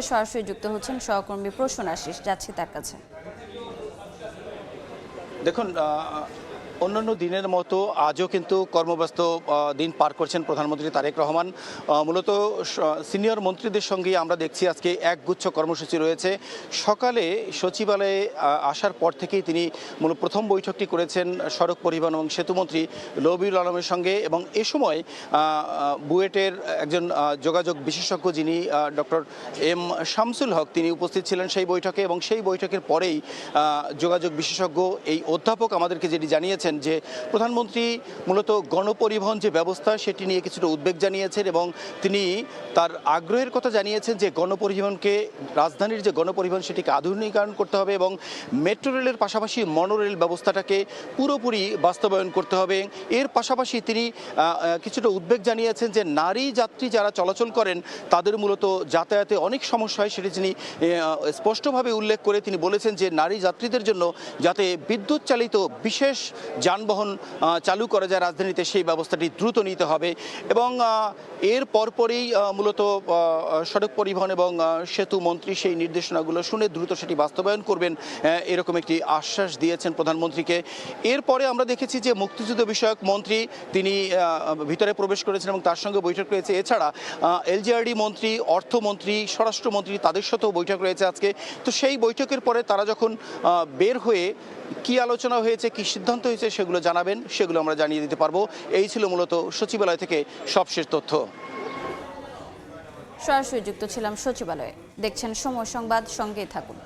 সরাসরি যুক্ত হচ্ছেন সহকর্মী প্রসূন আশিস, যাচ্ছি তার কাছে। দেখুন, অন্যান্য দিনের মতো আজও কিন্তু কর্মব্যস্ত দিন পার করছেন প্রধানমন্ত্রী তারেক রহমান। মূলত সিনিয়র মন্ত্রীদের সঙ্গে আমরা দেখছি আজকে একগুচ্ছ কর্মসূচি রয়েছে। সকালে সচিবালয়ে আসার পর থেকেই তিনি মূলত প্রথম বৈঠকটি করেছেন সড়ক পরিবহন এবং সেতুমন্ত্রী রবিউল আলমের সঙ্গে, এবং এ সময় বুয়েটের একজন যোগাযোগ বিশেষজ্ঞ যিনি ডক্টর এম শামসুল হক তিনি উপস্থিত ছিলেন সেই বৈঠকে, এবং সেই বৈঠকের পরেই যোগাযোগ বিশেষজ্ঞ এই অধ্যাপক আমাদেরকে যেটি জানিয়েছেন যে প্রধানমন্ত্রী মূলত গণপরিবহন যে ব্যবস্থা সেটি নিয়ে কিছুটা উদ্বেগ জানিয়েছেন, এবং তিনি তার আগ্রহের কথা জানিয়েছেন যে গণপরিবহনকে, রাজধানীর যে গণপরিবহন সেটিকে আধুনিকীকরণ করতে হবে এবং মেট্রো রেলের পাশাপাশি মনোরেল ব্যবস্থাটাকে পুরোপুরি বাস্তবায়ন করতে হবে। এর পাশাপাশি তিনি কিছুটা উদ্বেগ জানিয়েছেন যে নারী যাত্রী যারা চলাচল করেন তাদের মূলত যাতায়াতে অনেক সমস্যা হয়, সেটি তিনি স্পষ্টভাবে উল্লেখ করে তিনি বলেছেন যে নারী যাত্রীদের জন্য যাতে বিদ্যুৎ চালিত বিশেষ যানবাহন চালু করা যায় রাজধানীতে, সেই ব্যবস্থাটি দ্রুত নিতে হবে। এবং এর পরপরই মূলত সড়ক পরিবহন এবং সেতু মন্ত্রী সেই নির্দেশনাগুলো শুনে দ্রুত সেটি বাস্তবায়ন করবেন এরকম একটি আশ্বাস দিয়েছেন প্রধানমন্ত্রীকে। এরপরে আমরা দেখেছি যে মুক্তিযুদ্ধ বিষয়ক মন্ত্রী তিনি ভিতরে প্রবেশ করেছেন এবং তার সঙ্গে বৈঠক রয়েছে। এছাড়া এলজিআরডি মন্ত্রী, অর্থমন্ত্রী, স্বরাষ্ট্রমন্ত্রী তাদের সাথেও বৈঠক রয়েছে আজকে। তো সেই বৈঠকের পরে তারা যখন বের হয়ে কি আলোচনা হয়েছে, কি সিদ্ধান্ত হয়েছে সেগুলো জানাবেন, সেগুলো আমরা জানিয়ে দিতে পারবো। এই ছিল মূলত সচিবালয় থেকে সবশেষ তথ্য। সরাসরি যুক্ত ছিলাম সচিবালয়ে। দেখছেন সময় সংবাদ, সঙ্গেই থাকুন।